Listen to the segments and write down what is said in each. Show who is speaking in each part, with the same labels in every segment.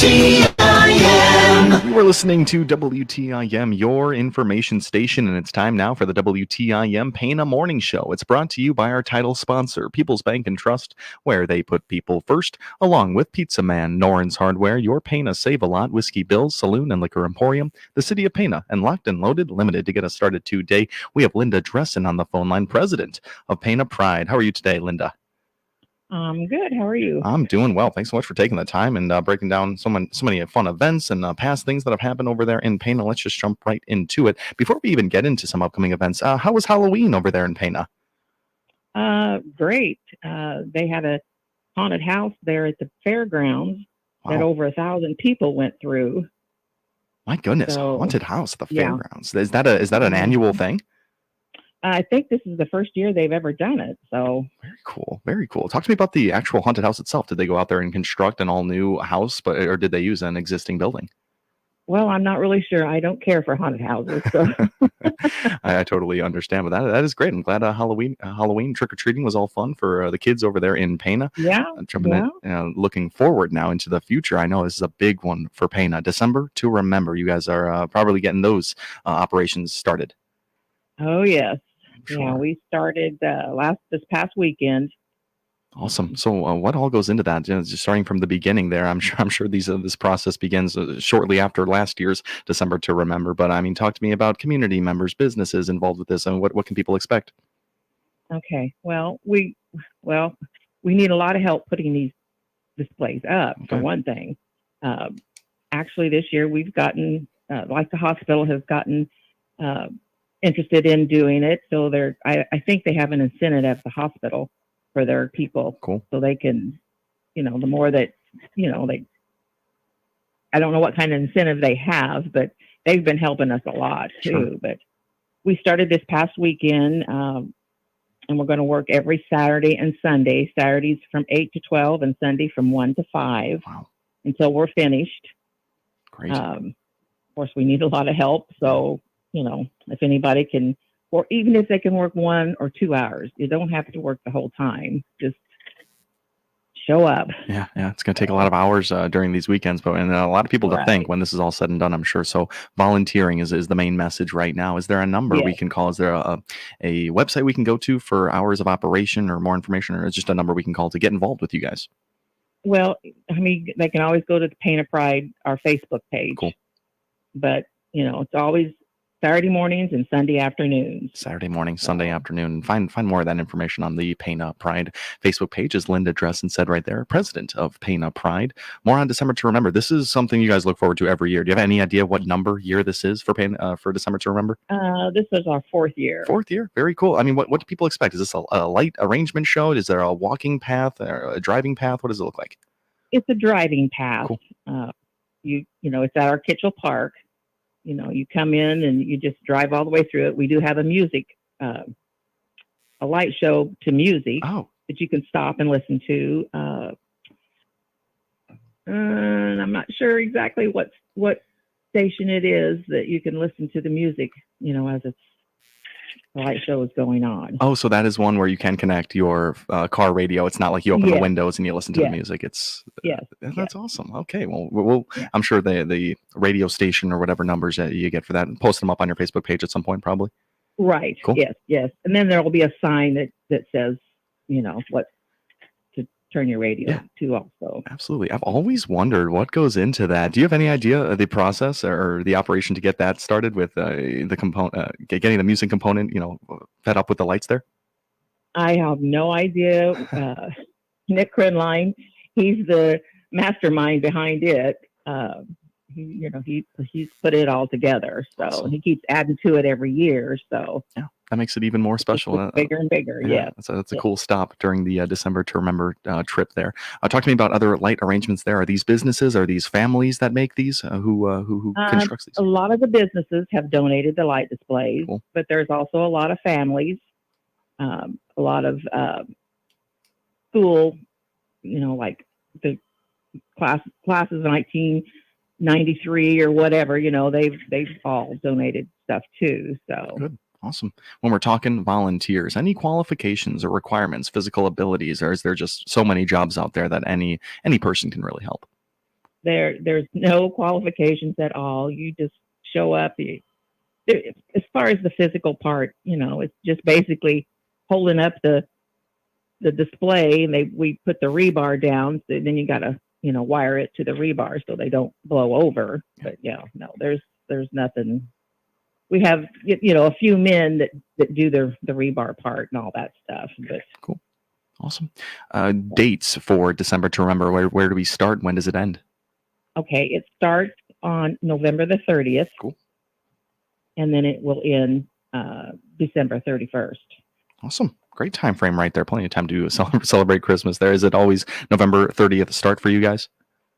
Speaker 1: WTIM.
Speaker 2: You are listening to WTIM, your information station, and it's time now for the WTIM Pana Morning Show. It's brought to you by our title sponsor, People's Bank and Trust, where they put people first, along with Pizza Man, Noren's Hardware, Your Pana Save a Lot, Whiskey Bill's Saloon and Liquor Emporium, the City of Pana, and Locked and Loaded Limited. To get us started today, we have Linda Dressen on the phone line, president of Pana Pride. How are you today, Linda?
Speaker 3: I'm good. How are you?
Speaker 2: I'm doing well. Thanks so much for taking the time and breaking down so many fun events and past things that have happened over there in Pana. Let's just jump right into it. Before we even get into some upcoming events, how was Halloween over there in Pana?
Speaker 3: Great. They had a haunted house there at the fairgrounds that over 1,000 people went through.
Speaker 2: My goodness,
Speaker 3: So,
Speaker 2: haunted house at the
Speaker 3: yeah.
Speaker 2: fairgrounds. Is that an annual thing?
Speaker 3: I think this is the first year they've ever done it. So
Speaker 2: Very cool. Very cool. Talk to me about the actual haunted house itself. Did they go out there and construct an all new house, or did they use an existing building?
Speaker 3: well, I'm not really sure. I don't care for haunted houses. So
Speaker 2: I totally understand, but that is great. I'm glad Halloween trick or treating was all fun for the kids over there in Pana.
Speaker 3: yeah.
Speaker 2: Looking forward now into the future. I know this is a big one for Pana. December to remember. You guys are probably getting those operations started.
Speaker 3: Oh, yes.
Speaker 2: Sure.
Speaker 3: Yeah, we started this past weekend.
Speaker 2: Awesome. So, what all goes into that? Just starting from the beginning there. I'm sure this process begins shortly after last year's December to remember. But I mean, talk to me about community members, businesses involved with this, and what can people expect?
Speaker 3: Okay. Well, we need a lot of help putting these displays up, for one thing. Actually, this year we've gotten, like the hospital has gotten interested in doing it. So I think they have an incentive at the hospital for their people.
Speaker 2: Cool.
Speaker 3: So they can, the more that, I don't know what kind of incentive they have, but they've been helping us a lot too.
Speaker 2: Sure.
Speaker 3: But we started this past weekend, and we're going to work every Saturday and Sunday. Saturdays from 8 to 12 and Sunday from 1 to 5 until we're finished.
Speaker 2: Great.
Speaker 3: Of course, we need a lot of help. So, if anybody can, or even if they can work 1 or 2 hours, you don't have to work the whole time. Just show up.
Speaker 2: Yeah. It's going to take a lot of hours during these weekends, and a lot of people to think when this is all said and done, I'm sure. So volunteering is the main message right now. Is there a number we can call? Is there a website we can go to for hours of operation or more information, or is just a number we can call to get involved with you guys?
Speaker 3: Well, I mean, they can always go to the Pana Pride, our Facebook page.
Speaker 2: Cool.
Speaker 3: But, it's always Saturday mornings and Sunday afternoons.
Speaker 2: Saturday morning, Sunday afternoon. Find more of that information on the Pana Pride Facebook page, as Linda Dressen said right there, president of Pana Pride. More on December to remember. This is something you guys look forward to every year. Do you have any idea what year this is for for December to remember?
Speaker 3: This was our 4th year.
Speaker 2: 4th year. Very cool. I mean, what do people expect? Is this a light arrangement show? Is there a walking path or a driving path? What does it look like?
Speaker 3: It's a driving path.
Speaker 2: Cool.
Speaker 3: It's at our Kitchell Park. You come in and you just drive all the way through it. We do have a light show to music that you can stop and listen to. And I'm not sure exactly what station it is that you can listen to the music, as the light show is going on.
Speaker 2: Oh, so that is one where you can connect your car radio. It's not like you open the windows and you listen to the music. It's that's awesome. Okay, well, I'm sure the radio station or whatever numbers that you get for that, and post them up on your Facebook page at some point, probably.
Speaker 3: Right.
Speaker 2: Cool.
Speaker 3: Yes. And then there will be a sign that says, what to turn your radio to also.
Speaker 2: Absolutely. I've always wondered what goes into that. Do you have any idea of the process or the operation to get that started with the component, getting the music component, fed up with the lights there?
Speaker 3: I have no idea. Nick Crenline, he's the mastermind behind it. He's put it all together. So awesome. He keeps adding to it every year. So
Speaker 2: yeah, that makes it even more special.
Speaker 3: Bigger and bigger. Yeah.
Speaker 2: That's a cool stop during the December to remember trip there. Talk to me about other light arrangements there. Are these businesses? Are these families that make these? Who constructs these?
Speaker 3: A lot of the businesses have donated the light displays, but there's also a lot of families, a lot of school, like the classes of 1993 or whatever, they've all donated stuff too. So
Speaker 2: good. Awesome. When we're talking volunteers, any qualifications or requirements, physical abilities, or is there just so many jobs out there that any person can really help?
Speaker 3: There's no qualifications at all. You just show up. As far as the physical part, it's just basically holding up the display, and we put the rebar down. So then you got to wire it to the rebar so they don't blow over. But no, there's nothing. We have a few men that do the rebar part and all that stuff. But
Speaker 2: cool, awesome. Dates for December to Remember. Where do we start? When does it end?
Speaker 3: Okay, it starts on November the 30th.
Speaker 2: Cool.
Speaker 3: And then it will end December 31st.
Speaker 2: Awesome. Great time frame right there. Plenty of time to celebrate Christmas there. Is it always November 30th start for you guys?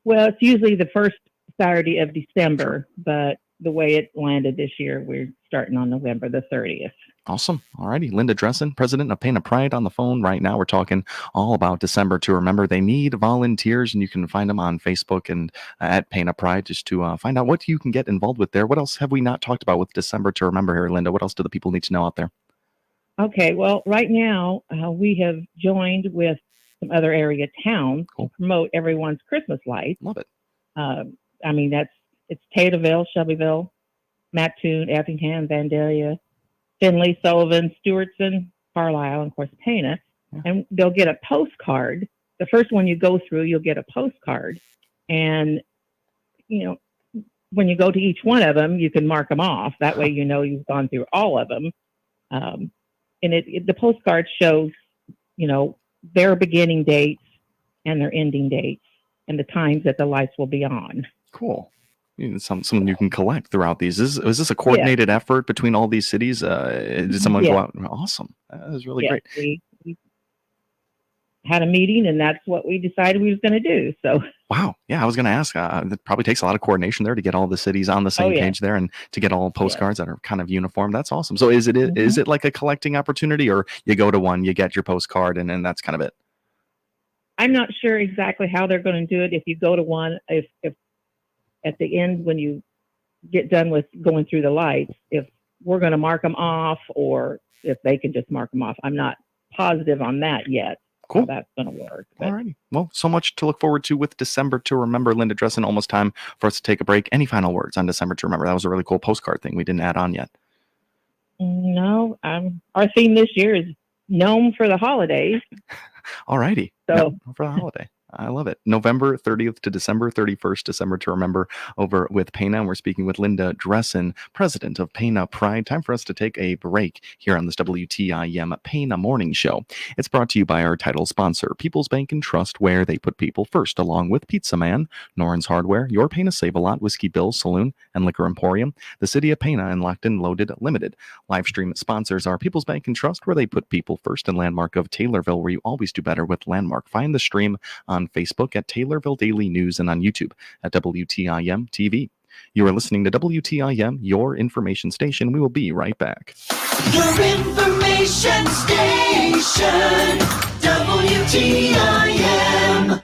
Speaker 3: Well, it's usually the first Saturday of December, but the way it landed this year, we're starting on November the 30th.
Speaker 2: Awesome. All righty. Linda Dressen, president of Pana Pride, on the phone right now. We're talking all about December to Remember. They need volunteers, and you can find them on Facebook and at Pana Pride just to find out what you can get involved with there. What else have we not talked about with December to Remember here, Linda? What else do the people need to know out there?
Speaker 3: Okay. Well, right now we have joined with some other area towns to promote everyone's Christmas lights.
Speaker 2: Love it.
Speaker 3: It's Taterville, Shelbyville, Mattoon, Effingham, Vandalia, Finley, Sullivan, Stewartson, Carlisle, and of course Pana. Yeah. And they'll get a postcard. The first one you go through, you'll get a postcard. And, when you go to each one of them, you can mark them off. That way you've gone through all of them. And the postcard shows, their beginning dates and their ending dates and the times that the lights will be on.
Speaker 2: Cool. Something you can collect throughout these. Is this a coordinated effort between all these cities? Did someone go out? Awesome. That was really great.
Speaker 3: We had a meeting, and that's what we decided we was going to do. So.
Speaker 2: Wow. Yeah, I was going to ask. It probably takes a lot of coordination there to get all the cities on the same page there, and to get all postcards that are kind of uniform. That's awesome. So is it like a collecting opportunity, or you go to one, you get your postcard, and that's kind of it?
Speaker 3: I'm not sure exactly how they're going to do it. If you go to one, if at the end, when you get done with going through the lights, if we're going to mark them off or if they can just mark them off. I'm not positive on that yet.
Speaker 2: Cool.
Speaker 3: How that's going to work.
Speaker 2: All righty. Well, so much to look forward to with December to Remember. Linda Dressen, almost time for us to take a break. Any final words on December to Remember? That was a really cool postcard thing we didn't add on yet.
Speaker 3: No. Our theme this year is Gnome for the holidays.
Speaker 2: All righty.
Speaker 3: So
Speaker 2: for the holiday. I love it. November 30th to December 31st, December to Remember, over with Pana. And we're speaking with Linda Dressen, president of Pana Pride. Time for us to take a break here on this WTIM Pana Morning Show. It's brought to you by our title sponsor, People's Bank and Trust, where they put people first, along with Pizza Man, Noren's Hardware, Your Pana Save-A-Lot, Whiskey Bill's Saloon, and Liquor Emporium, the City of Pana, and Locked and Loaded Limited. Live stream sponsors are People's Bank and Trust, where they put people first, and Landmark of Taylorville, where you always do better with Landmark. Find the stream on Facebook at Taylorville Daily News and on YouTube at WTIM TV. You are listening to WTIM, your information station. We will be right back.
Speaker 1: Your information station, WTIM.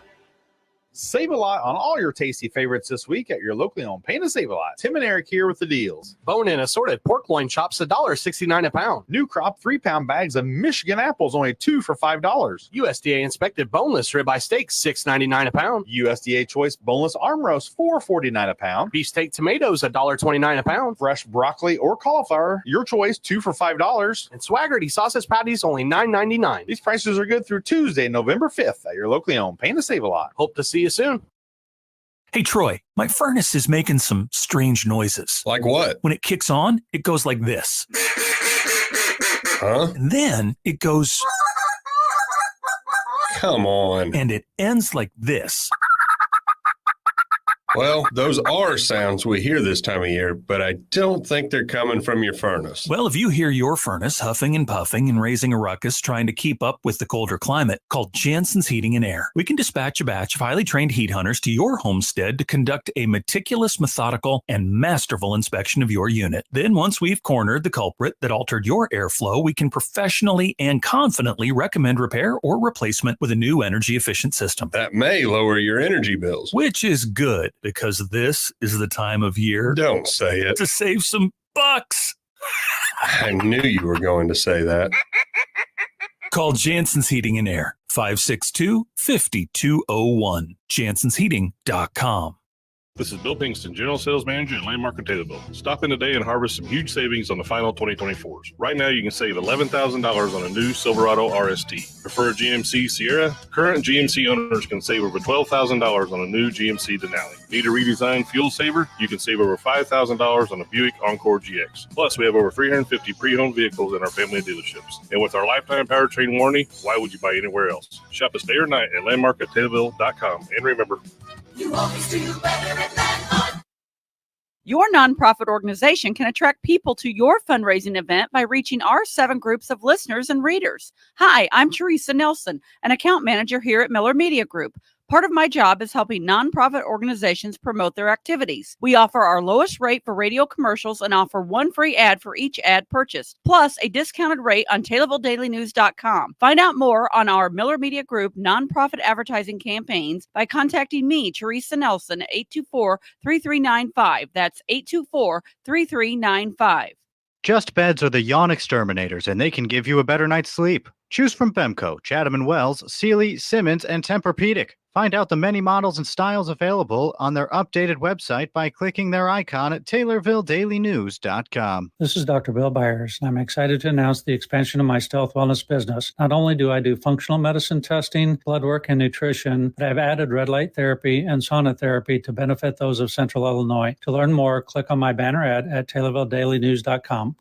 Speaker 4: Save a lot on all your tasty favorites this week at your locally owned Pana Save-A-Lot. Tim and Eric here with the deals.
Speaker 5: Bone-in assorted pork loin chops, $1.69 a pound.
Speaker 4: New crop 3-pound bags of Michigan apples, only 2 for $5.
Speaker 5: USDA inspected boneless ribeye steak, $6.99 a pound.
Speaker 4: USDA choice boneless arm roast, $4.49 a pound.
Speaker 5: Beefsteak tomatoes, $1.29 a pound.
Speaker 4: Fresh broccoli or cauliflower, your choice, 2 for $5.
Speaker 5: And Swaggerty sausage patties, only $9.99.
Speaker 4: These prices are good through Tuesday, November 5th at your locally owned Pana Save-A-Lot.
Speaker 5: Hope to see you soon.
Speaker 6: Hey, Troy, my furnace is making some strange noises.
Speaker 7: Like what?
Speaker 6: When it kicks on, it goes like this.
Speaker 7: Huh?
Speaker 6: And then it goes...
Speaker 7: Come on.
Speaker 6: And it ends like this.
Speaker 7: Well, those are sounds we hear this time of year, but I don't think they're coming from your furnace.
Speaker 6: Well, if you hear your furnace huffing and puffing and raising a ruckus trying to keep up with the colder climate, call Jansen's Heating and Air. We can dispatch a batch of highly trained heat hunters to your homestead to conduct a meticulous, methodical, and masterful inspection of your unit. Then, once we've cornered the culprit that altered your airflow, we can professionally and confidently recommend repair or replacement with a new energy-efficient system.
Speaker 7: That may lower your energy bills.
Speaker 6: Which is good, because this is the time of year
Speaker 7: Don't say it.
Speaker 6: to save some bucks.
Speaker 7: I knew you were going to say that.
Speaker 6: Call Jansen's Heating and Air, 562-5201, jansensheating.com.
Speaker 8: This is Bill Pinkston, General Sales Manager at Landmark in Taylorville. Stop in today and harvest some huge savings on the final 2024s. Right now, you can save $11,000 on a new Silverado RST. Prefer a GMC Sierra? Current GMC owners can save over $12,000 on a new GMC Denali. Need a redesigned fuel saver? You can save over $5,000 on a Buick Encore GX. Plus, we have over 350 pre-owned vehicles in our family dealerships. And with our lifetime powertrain warranty, why would you buy anywhere else? Shop us day or night at landmark@taylorville.com. And remember,
Speaker 1: You always do better at Landmark.
Speaker 9: Your nonprofit organization can attract people to your fundraising event by reaching our 7 groups of listeners and readers. Hi, I'm Teresa Nelson, an account manager here at Miller Media Group. Part of my job is helping nonprofit organizations promote their activities. We offer our lowest rate for radio commercials and offer 1 free ad for each ad purchased, plus a discounted rate on TaylorvilleDailyNews.com. Find out more on our Miller Media Group nonprofit advertising campaigns by contacting me, Teresa Nelson, at 824-3395. That's 824-3395.
Speaker 10: Just Beds are the yawn exterminators, and they can give you a better night's sleep. Choose from Bemco, Chatham & Wells, Sealy, Simmons, and Tempur-Pedic. Find out the many models and styles available on their updated website by clicking their icon at TaylorvilleDailyNews.com.
Speaker 11: This is Dr. Bill Byers, and I'm excited to announce the expansion of my Stealth Wellness business. Not only do I do functional medicine testing, blood work, and nutrition, but I've added red light therapy and sauna therapy to benefit those of Central Illinois. To learn more, click on my banner ad at TaylorvilleDailyNews.com.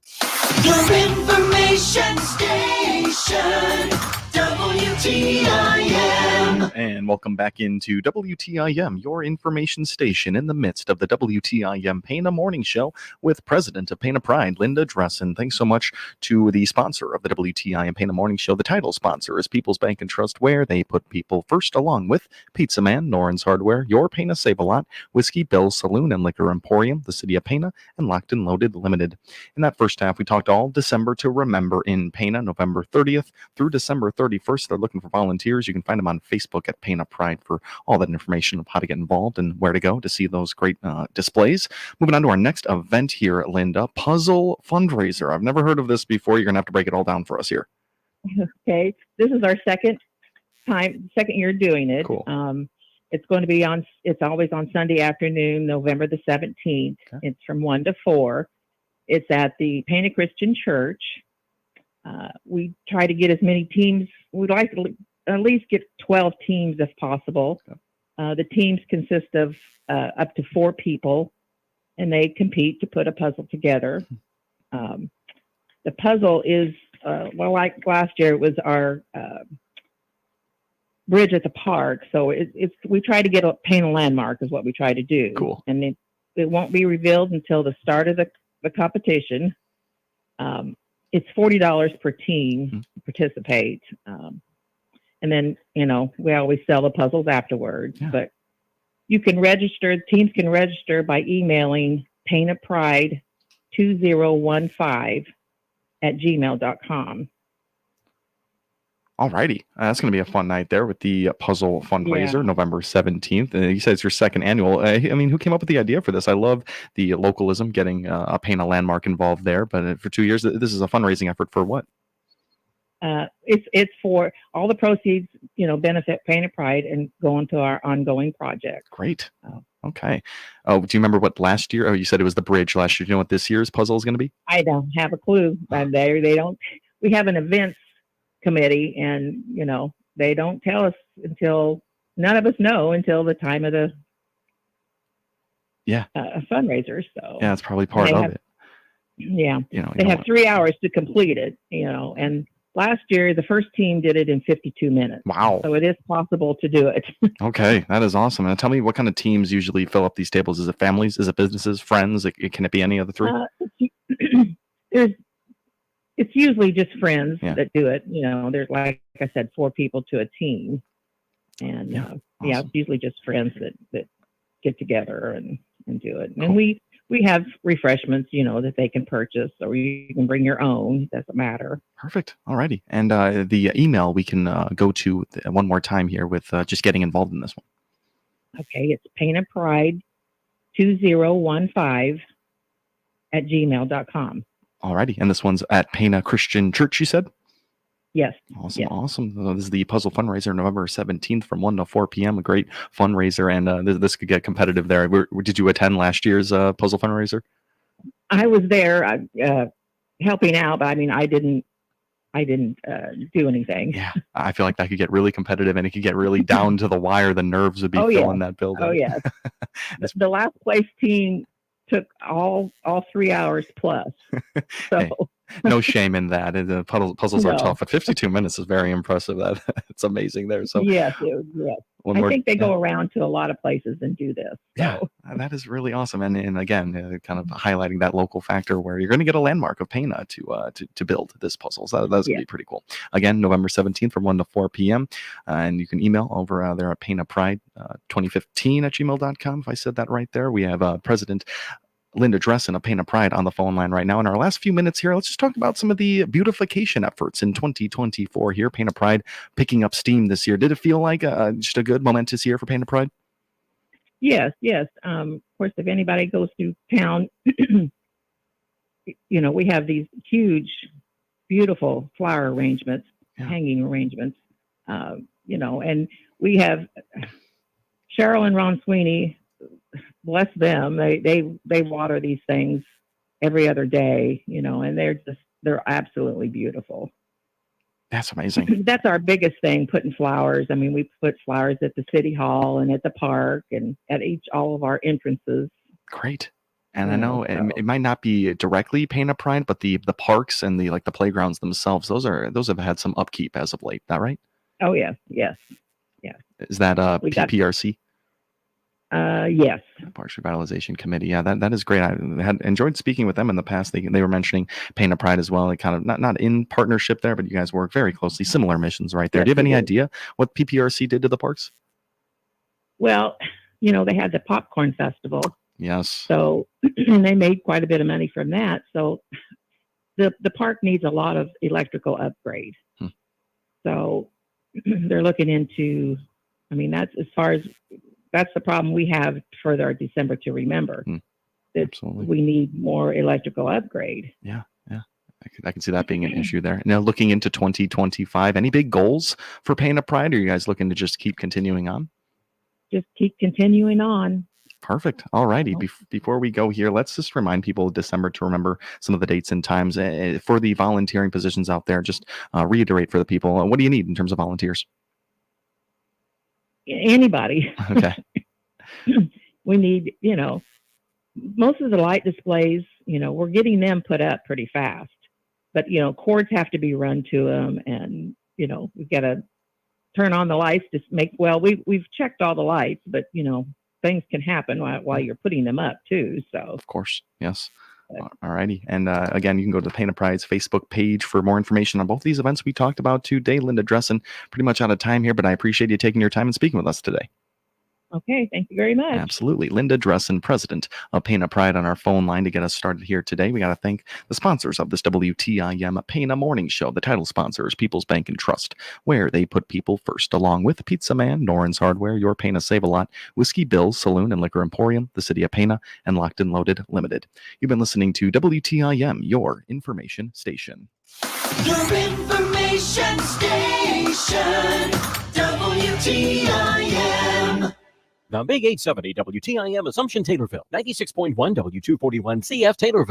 Speaker 1: Your information station, WTIM.
Speaker 2: And welcome back into WTIM, your information station in the midst of the WTIM Pana Morning Show with President of Pana Pride, Linda Dressen. Thanks so much to the sponsor of the WTIM Pana Morning Show. The title sponsor is People's Bank and Trust, where they put people first, along with Pizza Man, Noren's Hardware, Your Pana Save-A-Lot, Whiskey Bill's Saloon and Liquor Emporium, the City of Pana, and Locked and Loaded Limited. In that first half, we talked all December to remember in Pana, November 30th through December 31st. They're looking for volunteers. You can find them on Facebook at Pana Pride for all that information of how to get involved and where to go to see those great displays. Moving on to our next event here, Linda, Puzzle Fundraiser. I've never heard of this before. You're going to have to break it all down for us here.
Speaker 3: Okay, this is our second year doing it.
Speaker 2: Cool.
Speaker 3: It's going to be it's always on Sunday afternoon, November the 17th. Okay. It's from 1 to 4. It's at the Pana Christian Church. We try to get as many teams. We'd like to at least get 12 teams if possible. Okay. The teams consist of up to 4 people, and they compete to put a puzzle together. The puzzle is, like last year, it was our bridge at the park. So we try to get a Pana landmark is what we try to do.
Speaker 2: Cool.
Speaker 3: And it won't be revealed until the start of the competition. It's $40 per team to participate. And then, we always sell the puzzles afterwards. Yeah. But you can register, teams can register by emailing panapride2015@gmail.com.
Speaker 2: All righty. That's going to be a fun night there with the puzzle fundraiser, November 17th. You said it's your second annual. Who came up with the idea for this? I love the localism, getting a Pana landmark involved there. But for 2 years, this is a fundraising effort for what?
Speaker 3: It's for all the proceeds, benefit Pana Pride and go into our ongoing project.
Speaker 2: Great. Okay. Oh, do you remember what last year? Oh, you said it was the bridge last year. Do you know what this year's puzzle is going to be? I don't have a clue. They don't. We have an events committee, and they don't tell us until none of us know until the time of the fundraiser. So yeah, that's probably part of it. Yeah, they have 3 hours to complete it. And last year the first team did it in 52 minutes. Wow! So it is possible to do it. Okay, that is awesome. And tell me, what kind of teams usually fill up these tables? Is it families? Is it businesses? Friends? Can it be any of the three? It's usually just friends that do it. There's, like I said, 4 people to a team. And awesome. It's usually just friends that get together and do it. Cool. And we have refreshments, that they can purchase, or you can bring your own. It doesn't matter. Perfect. All righty. And the email we can go to one more time here with just getting involved in this one. Okay. It's panapride2015@gmail.com. Alrighty. And this one's at Pana Christian Church, you said?
Speaker 3: Yes.
Speaker 2: Awesome,
Speaker 3: Yes.
Speaker 2: awesome. This is the puzzle fundraiser, November 17th from 1 to 4 p.m. A great fundraiser, and this could get competitive there. Did you attend last year's puzzle fundraiser?
Speaker 3: I was there helping out, but I mean, I didn't do anything.
Speaker 2: Yeah, I feel like that could get really competitive, and it could get really down to the wire. The nerves would be
Speaker 3: Oh,
Speaker 2: filling
Speaker 3: yeah.
Speaker 2: that building.
Speaker 3: Oh, yes. The last place team took all 3 hours plus. So
Speaker 2: Hey, no shame in that. The puzzles are
Speaker 3: No.
Speaker 2: tough, but 52 minutes is very impressive. That it's amazing there. So
Speaker 3: yes.
Speaker 2: one
Speaker 3: I
Speaker 2: more,
Speaker 3: think they
Speaker 2: yeah.
Speaker 3: go around to a lot of places and do this.
Speaker 2: Yeah,
Speaker 3: So
Speaker 2: that is really awesome, and again, kind of highlighting that local factor where you're going to get a landmark of Pana to build this puzzle. So that's going to be pretty cool. Again, November 17th from 1 to 4 p.m. And you can email over there at Pana Pride 2015 at gmail.com. If I said that right there, we have President Linda Dressen of Pana Pride on the phone line right now. In our last few minutes here, let's just talk about some of the beautification efforts in 2024 here. Pana Pride picking up steam this year. Did it feel like just a good momentous year for Pana Pride?
Speaker 3: yes. Of course, if anybody goes through town, we have these huge, beautiful flower arrangements, hanging arrangements, and we have Cheryl and Ron Sweeney. Bless them. They water these things every other day, and they're absolutely beautiful.
Speaker 2: That's amazing.
Speaker 3: That's our biggest thing, putting flowers. I mean, we put flowers at the city hall and at the park and at all of our entrances.
Speaker 2: Great. And I know it might not be directly Pana Pride, but the parks and the playgrounds themselves, those have had some upkeep as of late. Is that right?
Speaker 3: Oh yes.
Speaker 2: Is that PPRC?
Speaker 3: Yes.
Speaker 2: Parks Revitalization Committee. Yeah, that is great. I had enjoyed speaking with them in the past. They were mentioning Pana Pride as well. They kind of not in partnership there, but you guys work very closely. Similar missions right there.
Speaker 3: Yes,
Speaker 2: Do you have any
Speaker 3: we do.
Speaker 2: idea what PPRC did to the parks?
Speaker 3: Well, they had the popcorn festival.
Speaker 2: Yes.
Speaker 3: So, and they made quite a bit of money from that. So, the park needs a lot of electrical upgrade. So, they're looking into. I mean, that's the problem we have for our December to Remember.
Speaker 2: Absolutely.
Speaker 3: We need more electrical upgrade.
Speaker 2: Yeah. I can see that being an issue there. Now, looking into 2025, any big goals for Pana Pride? Or are you guys looking to just keep continuing on?
Speaker 3: Just keep continuing on.
Speaker 2: Perfect. All righty. Before we go here, let's just remind people of December to remember some of the dates and times for the volunteering positions out there. Just reiterate for the people. What do you need in terms of volunteers?
Speaker 3: Anybody.
Speaker 2: Okay.
Speaker 3: We need, most of the light displays, we're getting them put up pretty fast, but, cords have to be run to them and, we've got to turn on the lights to we've checked all the lights, but, things can happen while you're putting them up too. So
Speaker 2: of course. Yes. All righty. And again, you can go to the Pana Pride's Facebook page for more information on both these events we talked about today. Linda Dressen, pretty much out of time here, but I appreciate you taking your time and speaking with us today.
Speaker 3: Okay, thank you very much.
Speaker 2: Absolutely. Linda Dressen, president of Pana Pride, on our phone line to get us started here today. We got to thank the sponsors of this WTIM Pana Morning Show. The title sponsor is People's Bank and Trust, where they put people first, along with Pizza Man, Noren's Hardware, Your Pana Save a Lot, Whiskey Bill's Saloon and Liquor Emporium, the City of Pana, and Locked and Loaded Limited. You've been listening to WTIM, your information station.
Speaker 1: Your information station, WTIM.
Speaker 5: The Big 870 WTIM Assumption Taylorville, 96.1 W241 CF Taylorville.